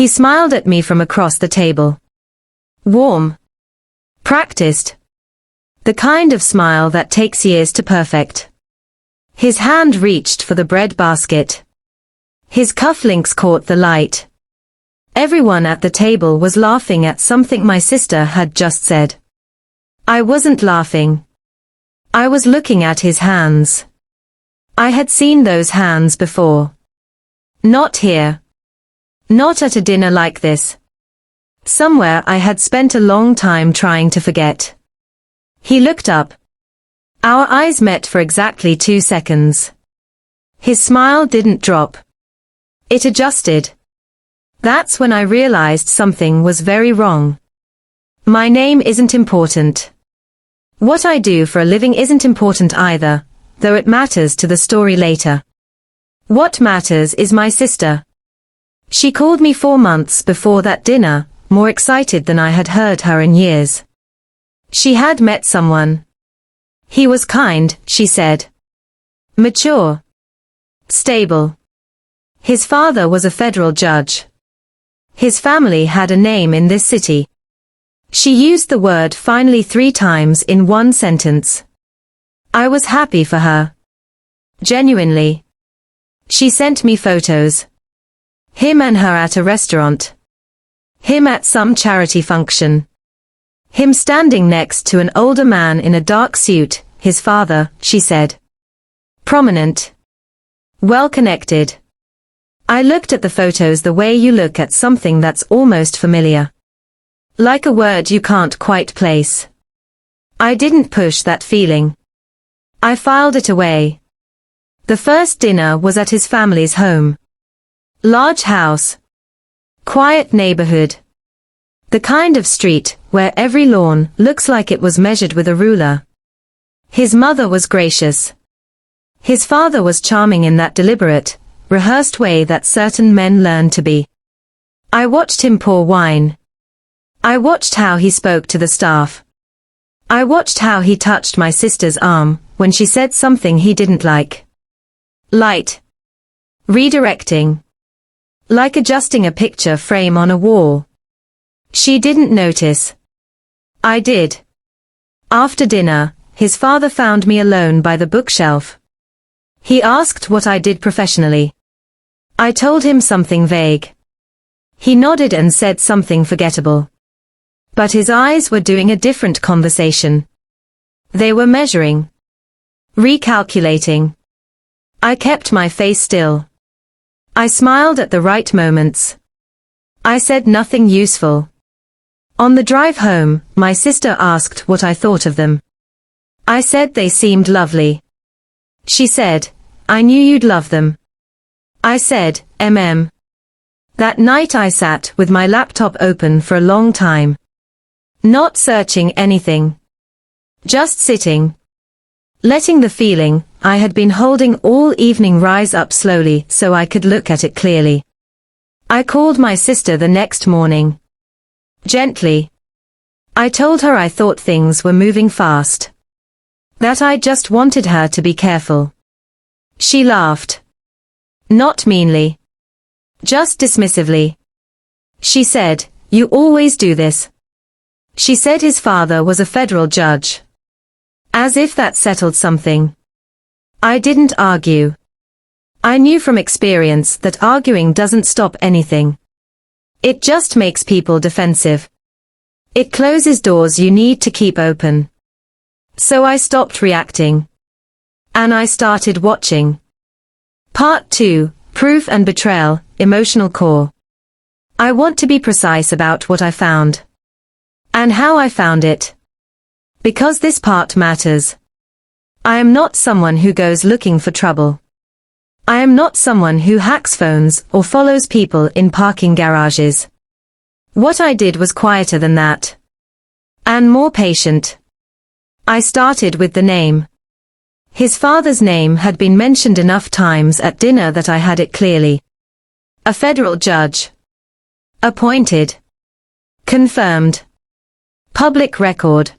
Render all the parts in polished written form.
He smiled at me from across the table. Warm. Practiced. The kind of smile that takes years to perfect. His hand reached for the bread basket. His cufflinks caught the light. Everyone at the table was laughing at something my sister had just said. I wasn't laughing. I was looking at his hands. I had seen those hands before. Not here. Not at a dinner like this. Somewhere I had spent a long time trying to forget. He looked up. Our eyes met for exactly 2 seconds. His smile didn't drop. It adjusted. That's when I realized something was very wrong. My name isn't important. What I do for a living isn't important either, though it matters to the story later. What matters is my sister. She called me 4 months before that dinner, more excited than I had heard her in years. She had met someone. He was kind, she said. Mature. Stable. His father was a federal judge. His family had a name in this city. She used the word finally 3 times in one sentence. I was happy for her. Genuinely. She sent me photos. Him and her at a restaurant. Him at some charity function. Him standing next to an older man in a dark suit, his father, she said. Prominent. Well connected. I looked at the photos the way you look at something that's almost familiar. Like a word you can't quite place. I didn't push that feeling. I filed it away. The first dinner was at his family's home. Large house. Quiet neighborhood. The kind of street where every lawn looks like it was measured with a ruler. His mother was gracious. His father was charming in that deliberate, rehearsed way that certain men learn to be. I watched him pour wine. I watched how he spoke to the staff. I watched how he touched my sister's arm when she said something he didn't like. Light. Redirecting. Like adjusting a picture frame on a wall. She didn't notice. I did. After dinner, his father found me alone by the bookshelf. He asked what I did professionally. I told him something vague. He nodded and said something forgettable. But his eyes were doing a different conversation. They were measuring. Recalculating. I kept my face still. I smiled at the right moments. I said nothing useful. On the drive home, my sister asked what I thought of them. I said they seemed lovely. She said, I knew you'd love them. I said, That night I sat with my laptop open for a long time. Not searching anything. Just sitting. Letting the feeling I had been holding all evening rise up slowly so I could look at it clearly. I called my sister the next morning. Gently. I told her I thought things were moving fast. That I just wanted her to be careful. She laughed. Not meanly. Just dismissively. She said, you always do this. She said his father was a federal judge. As if that settled something. I didn't argue. I knew from experience that arguing doesn't stop anything. It just makes people defensive. It closes doors you need to keep open. So I stopped reacting. And I started watching. Part 2, Proof and Betrayal, Emotional Core. I want to be precise about what I found. And how I found it. Because this part matters. I am not someone who goes looking for trouble. I am not someone who hacks phones or follows people in parking garages. What I did was quieter than that. And more patient. I started with the name. His father's name had been mentioned enough times at dinner that I had it clearly. A federal judge. Appointed. Confirmed. Public record.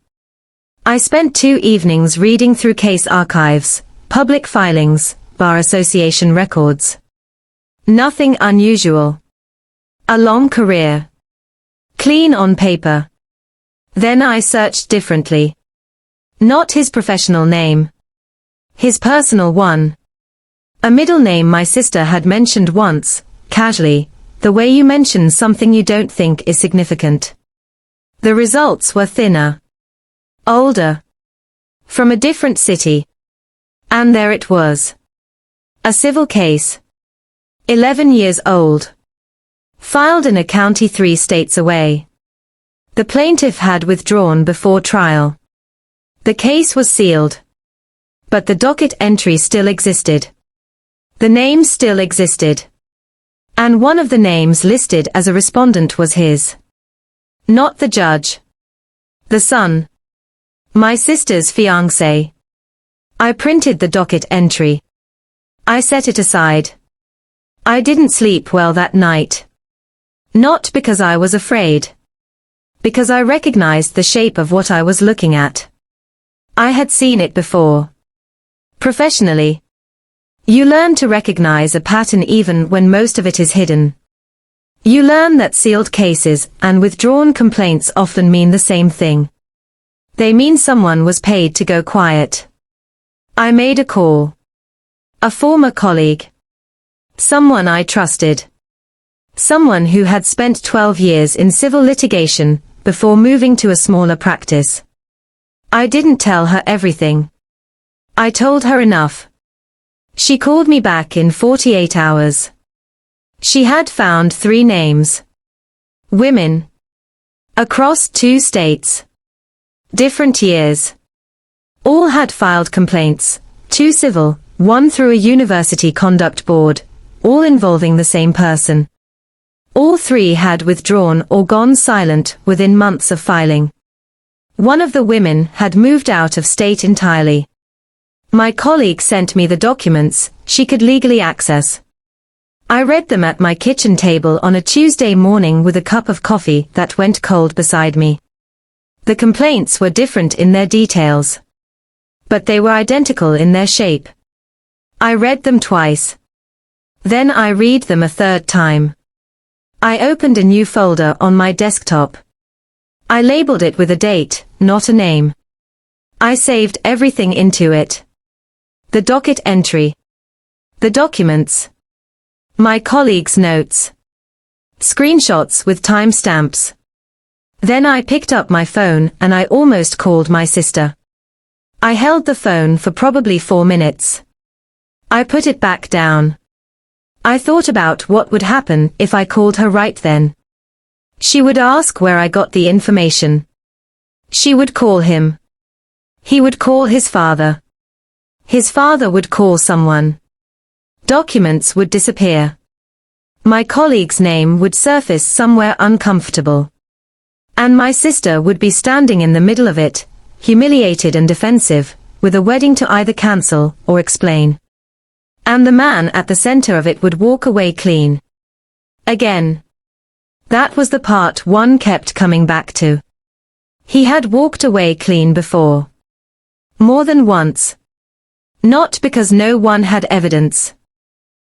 I spent 2 evenings reading through case archives, public filings, Bar Association records. Nothing unusual. A long career. Clean on paper. Then I searched differently. Not his professional name. His personal one. A middle name my sister had mentioned once, casually, the way you mention something you don't think is significant. The results were thinner. Older. From a different city. And there it was. A civil case. 11 years old. Filed in a county 3 states away. The plaintiff had withdrawn before trial. The case was sealed. But the docket entry still existed. The name still existed. And one of the names listed as a respondent was his. Not the judge. The son. My sister's fiancé. I printed the docket entry. I set it aside. I didn't sleep well that night. Not because I was afraid. Because I recognized the shape of what I was looking at. I had seen it before. Professionally. You learn to recognize a pattern even when most of it is hidden. You learn that sealed cases and withdrawn complaints often mean the same thing. They mean someone was paid to go quiet. I made a call. A former colleague. Someone I trusted. Someone who had spent 12 years in civil litigation before moving to a smaller practice. I didn't tell her everything. I told her enough. She called me back in 48 hours. She had found 3 names. Women. Across 2 states. Different years. All had filed complaints, 2 civil, 1 through a university conduct board, all involving the same person. All 3 had withdrawn or gone silent within months of filing. One of the women had moved out of state entirely. My colleague sent me the documents she could legally access. I read them at my kitchen table on a Tuesday morning with a cup of coffee that went cold beside me. The complaints were different in their details. But they were identical in their shape. I read them twice. Then I read them a 3rd time. I opened a new folder on my desktop. I labeled it with a date, not a name. I saved everything into it. The docket entry. The documents. My colleague's notes. Screenshots with timestamps. Then I picked up my phone and I almost called my sister. I held the phone for probably 4 minutes. I put it back down. I thought about what would happen if I called her right then. She would ask where I got the information. She would call him. He would call his father. His father would call someone. Documents would disappear. My colleague's name would surface somewhere uncomfortable. And my sister would be standing in the middle of it, humiliated and defensive, with a wedding to either cancel or explain. And the man at the center of it would walk away clean. Again. That was the part one kept coming back to. He had walked away clean before. More than once. Not because no one had evidence.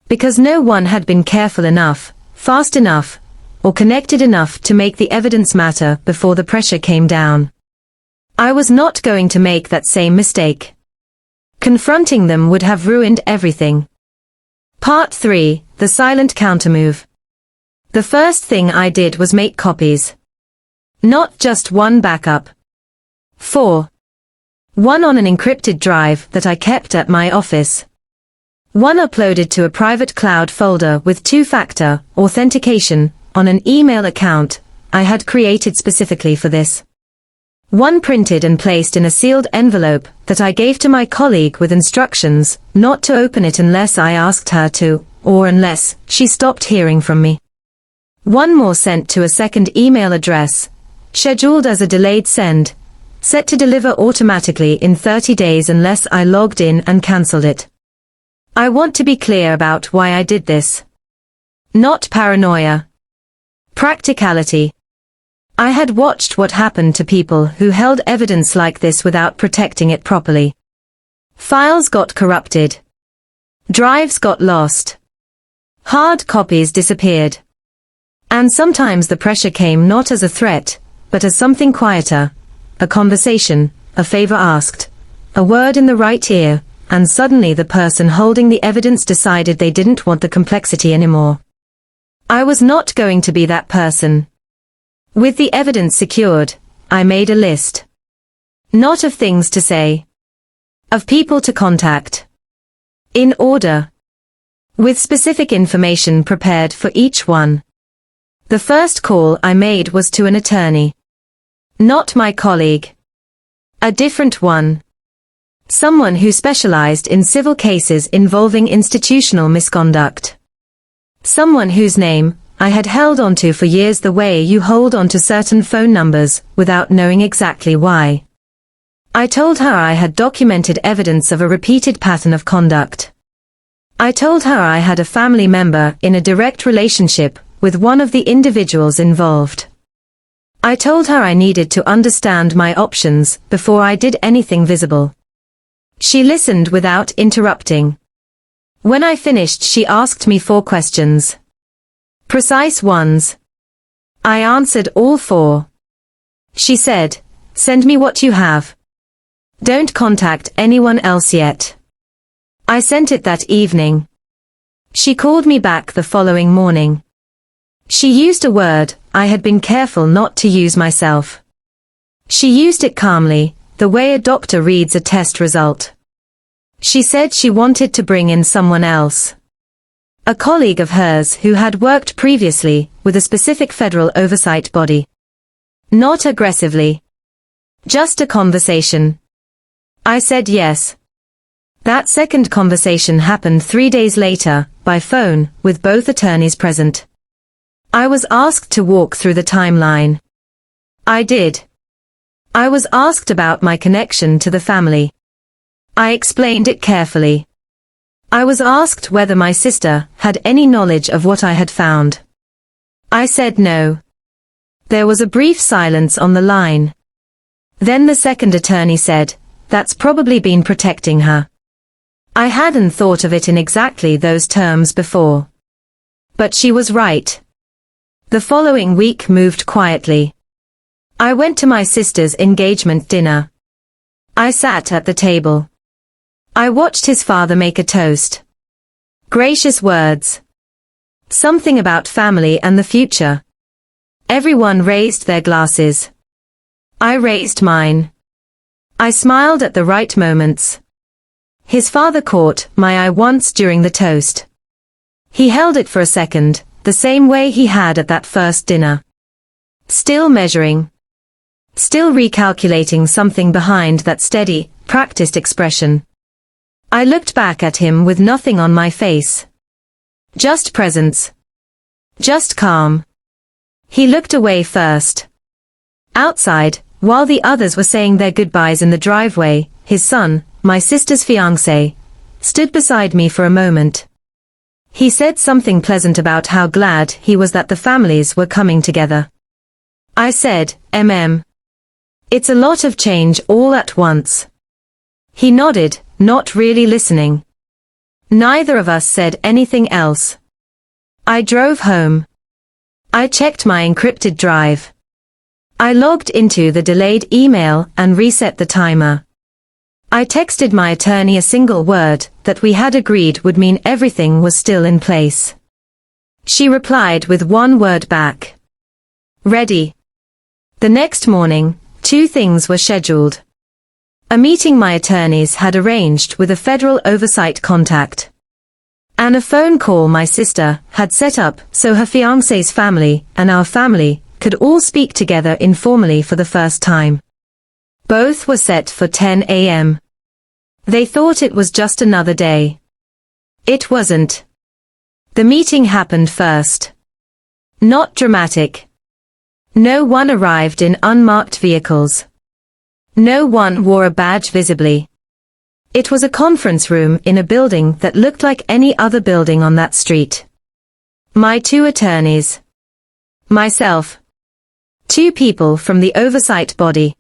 Because no one had been careful enough, fast enough, or connected enough to make the evidence matter before the pressure came down. I was not going to make that same mistake. Confronting them would have ruined everything. Part 3, the silent countermove. The first thing I did was make copies. Not just one backup. 4. One on an encrypted drive that I kept at my office. One uploaded to a private cloud folder with 2-factor authentication on an email account I had created specifically for this. One printed and placed in a sealed envelope that I gave to my colleague with instructions not to open it unless I asked her to, or unless she stopped hearing from me. One more sent to a second email address, scheduled as a delayed send, set to deliver automatically in 30 days unless I logged in and cancelled it. I want to be clear about why I did this. Not paranoia. Practicality. I had watched what happened to people who held evidence like this without protecting it properly. Files got corrupted. Drives got lost. Hard copies disappeared. And sometimes the pressure came not as a threat, but as something quieter, a conversation, a favor asked, a word in the right ear, and suddenly the person holding the evidence decided they didn't want the complexity anymore. I was not going to be that person. With the evidence secured, I made a list. Not of things to say. Of people to contact. In order. With specific information prepared for each one. The first call I made was to an attorney. Not my colleague. A different one. Someone who specialized in civil cases involving institutional misconduct. Someone whose name I had held onto for years the way you hold onto certain phone numbers without knowing exactly why. I told her I had documented evidence of a repeated pattern of conduct. I told her I had a family member in a direct relationship with one of the individuals involved. I told her I needed to understand my options before I did anything visible. She listened without interrupting. When I finished, she asked me 4 questions. Precise ones. I answered all 4. She said, "Send me what you have. Don't contact anyone else yet." I sent it that evening. She called me back the following morning. She used a word I had been careful not to use myself. She used it calmly, the way a doctor reads a test result. She said she wanted to bring in someone else. A colleague of hers who had worked previously with a specific federal oversight body. Not aggressively. Just a conversation. I said yes. That second conversation happened 3 days later, by phone, with both attorneys present. I was asked to walk through the timeline. I did. I was asked about my connection to the family. I explained it carefully. I was asked whether my sister had any knowledge of what I had found. I said no. There was a brief silence on the line. Then the second attorney said, "That's probably been protecting her." I hadn't thought of it in exactly those terms before. But she was right. The following week moved quietly. I went to my sister's engagement dinner. I sat at the table. I watched his father make a toast. Gracious words. Something about family and the future. Everyone raised their glasses. I raised mine. I smiled at the right moments. His father caught my eye once during the toast. He held it for a second, the same way he had at that first dinner. Still measuring. Still recalculating something behind that steady, practiced expression. I looked back at him with nothing on my face. Just presence. Just calm. He looked away first. Outside, while the others were saying their goodbyes in the driveway, his son, my sister's fiancé, stood beside me for a moment. He said something pleasant about how glad he was that the families were coming together. I said, It's a lot of change all at once. He nodded, not really listening. Neither of us said anything else. I drove home. I checked my encrypted drive. I logged into the delayed email and reset the timer. I texted my attorney a single word that we had agreed would mean everything was still in place. She replied with one word back. Ready. The next morning, 2 things were scheduled. A meeting my attorneys had arranged with a federal oversight contact. And a phone call my sister had set up so her fiancé's family and our family could all speak together informally for the first time. Both were set for 10 a.m. They thought it was just another day. It wasn't. The meeting happened first. Not dramatic. No one arrived in unmarked vehicles. No one wore a badge visibly. It was a conference room in a building that looked like any other building on that street. My 2 attorneys. Myself. 2 people from the oversight body.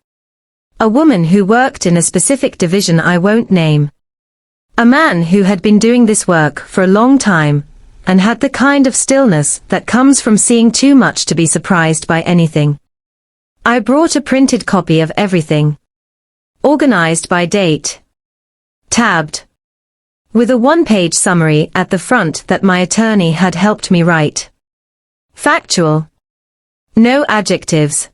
A woman who worked in a specific division I won't name. A man who had been doing this work for a long time, and had the kind of stillness that comes from seeing too much to be surprised by anything. I brought a printed copy of everything. Organized by date. Tabbed. With a one-page summary at the front that my attorney had helped me write. Factual. No adjectives.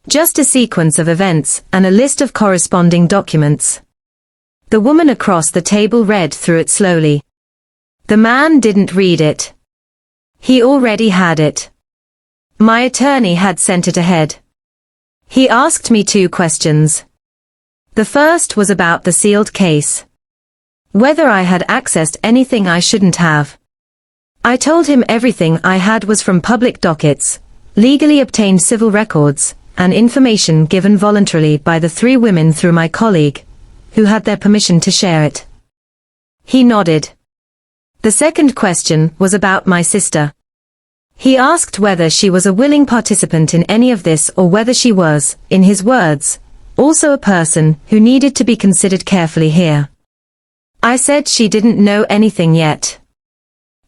Just a sequence of events and a list of corresponding documents. The woman across the table read through it slowly. The man didn't read it. He already had it. My attorney had sent it ahead. He asked me 2 questions. The first was about the sealed case. Whether I had accessed anything I shouldn't have. I told him everything I had was from public dockets, legally obtained civil records, and information given voluntarily by the 3 women through my colleague, who had their permission to share it. He nodded. The second question was about my sister. He asked whether she was a willing participant in any of this or whether she was, in his words, also a person who needed to be considered carefully here. I said she didn't know anything yet.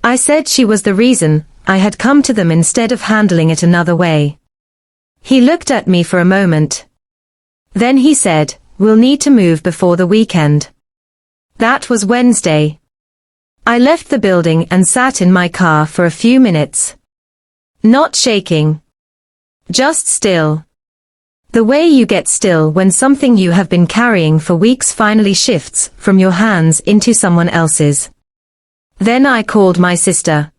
I said she was the reason I had come to them instead of handling it another way. He looked at me for a moment. Then he said, "We'll need to move before the weekend." That was Wednesday. I left the building and sat in my car for a few minutes. Not shaking. Just still. The way you get still when something you have been carrying for weeks finally shifts from your hands into someone else's. Then I called my sister.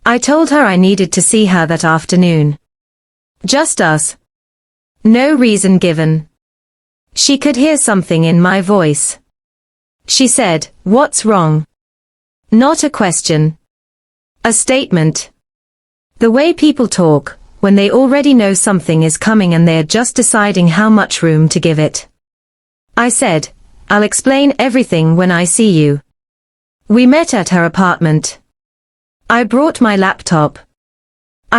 I told her I needed to see her that afternoon. Just us. No reason given. She could hear something in my voice. She said, "What's wrong?" Not a question. A statement. The way people talk, when they already know something is coming and they're just deciding how much room to give it. I said, "I'll explain everything when I see you." We met at her apartment. I brought my laptop.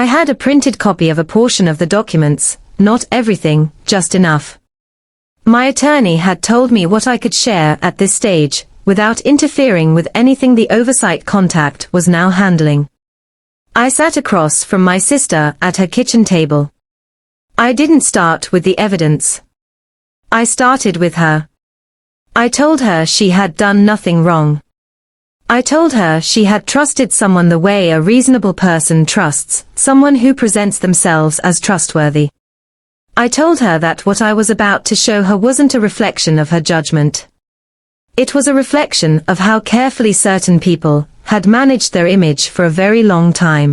I had a printed copy of a portion of the documents, not everything, just enough. My attorney had told me what I could share at this stage, without interfering with anything the oversight contact was now handling. I sat across from my sister at her kitchen table. I didn't start with the evidence. I started with her. I told her she had done nothing wrong. I told her she had trusted someone the way a reasonable person trusts, someone who presents themselves as trustworthy. I told her that what I was about to show her wasn't a reflection of her judgment. It was a reflection of how carefully certain people had managed their image for a very long time.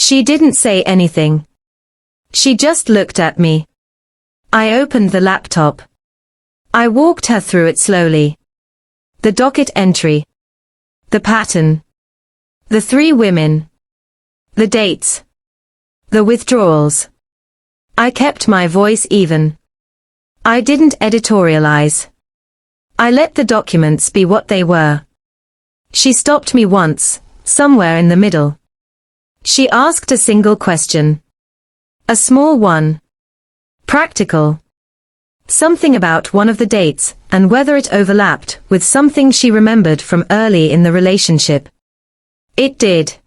She didn't say anything. She just looked at me. I opened the laptop. I walked her through it slowly. The docket entry. The pattern. The 3 women. The dates. The withdrawals. I kept my voice even. I didn't editorialize. I let the documents be what they were. She stopped me once, somewhere in the middle. She asked a single question. A small one. Practical. Something about one of the dates, and whether it overlapped with something she remembered from early in the relationship. It did.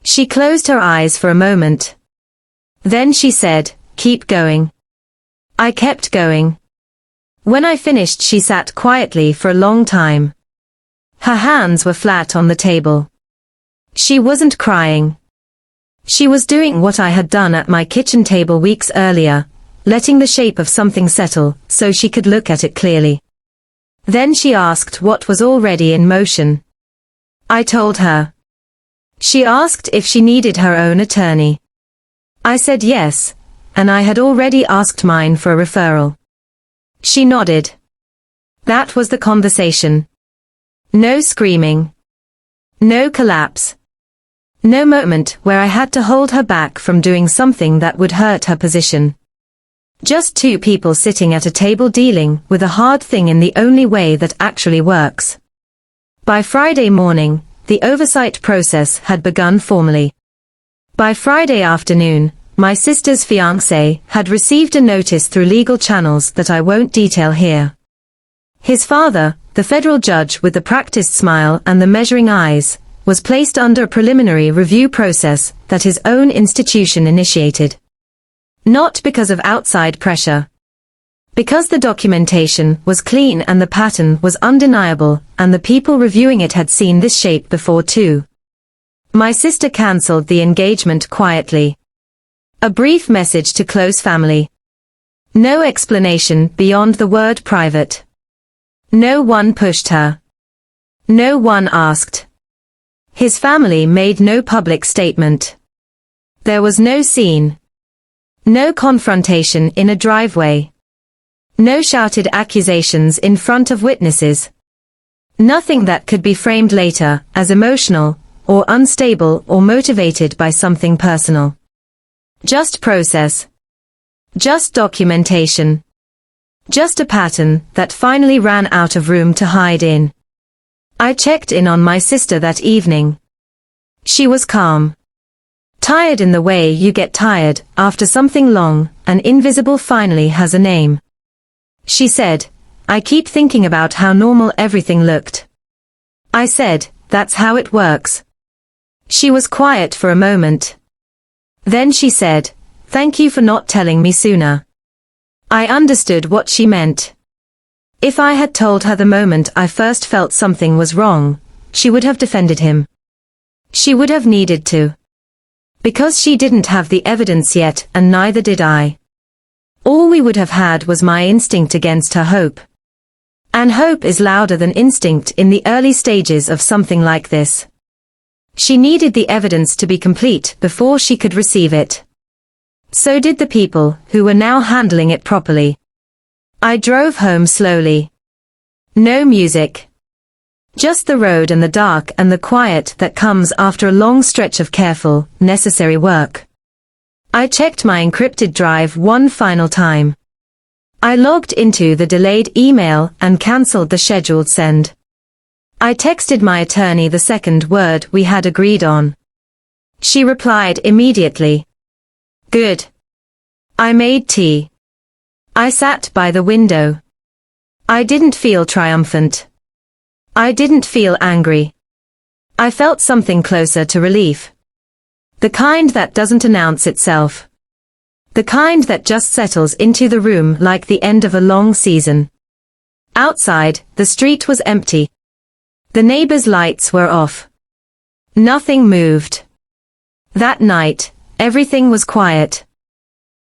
She closed her eyes for a moment. Then she said, "Keep going." I kept going. When I finished, she sat quietly for a long time. Her hands were flat on the table. She wasn't crying. She was doing what I had done at my kitchen table weeks earlier, letting the shape of something settle so she could look at it clearly. Then she asked what was already in motion. I told her. She asked if she needed her own attorney. I said yes, and I had already asked mine for a referral. She nodded. That was the conversation. No screaming. No collapse. No moment where I had to hold her back from doing something that would hurt her position. Just 2 people sitting at a table dealing with a hard thing in the only way that actually works. By Friday morning, the oversight process had begun formally. By Friday afternoon, my sister's fiancé had received a notice through legal channels that I won't detail here. His father, the federal judge with the practiced smile and the measuring eyes, was placed under a preliminary review process that his own institution initiated. Not because of outside pressure. Because the documentation was clean and the pattern was undeniable, and the people reviewing it had seen this shape before too. My sister cancelled the engagement quietly. A brief message to close family. No explanation beyond the word private. No one pushed her. No one asked. His family made no public statement. There was no scene. No confrontation in a driveway. No shouted accusations in front of witnesses. Nothing that could be framed later as emotional, or unstable, or motivated by something personal. Just process. Just documentation. Just a pattern that finally ran out of room to hide in. I checked in on my sister that evening. She was calm. Tired in the way you get tired after something long and invisible finally has a name. She said, "I keep thinking about how normal everything looked." I said, "That's how it works." She was quiet for a moment. Then she said, "Thank you for not telling me sooner." I understood what she meant. If I had told her the moment I first felt something was wrong, she would have defended him. She would have needed to. Because she didn't have the evidence yet, and neither did I. All we would have had was my instinct against her hope. And hope is louder than instinct in the early stages of something like this. She needed the evidence to be complete before she could receive it. So did the people who were now handling it properly. I drove home slowly. No music. Just the road and the dark and the quiet that comes after a long stretch of careful, necessary work. I checked my encrypted drive one final time. I logged into the delayed email and cancelled the scheduled send. I texted my attorney the second word we had agreed on. She replied immediately. Good. I made tea. I sat by the window. I didn't feel triumphant. I didn't feel angry. I felt something closer to relief. The kind that doesn't announce itself. The kind that just settles into the room like the end of a long season. Outside, the street was empty. The neighbors' lights were off. Nothing moved. That night, everything was quiet.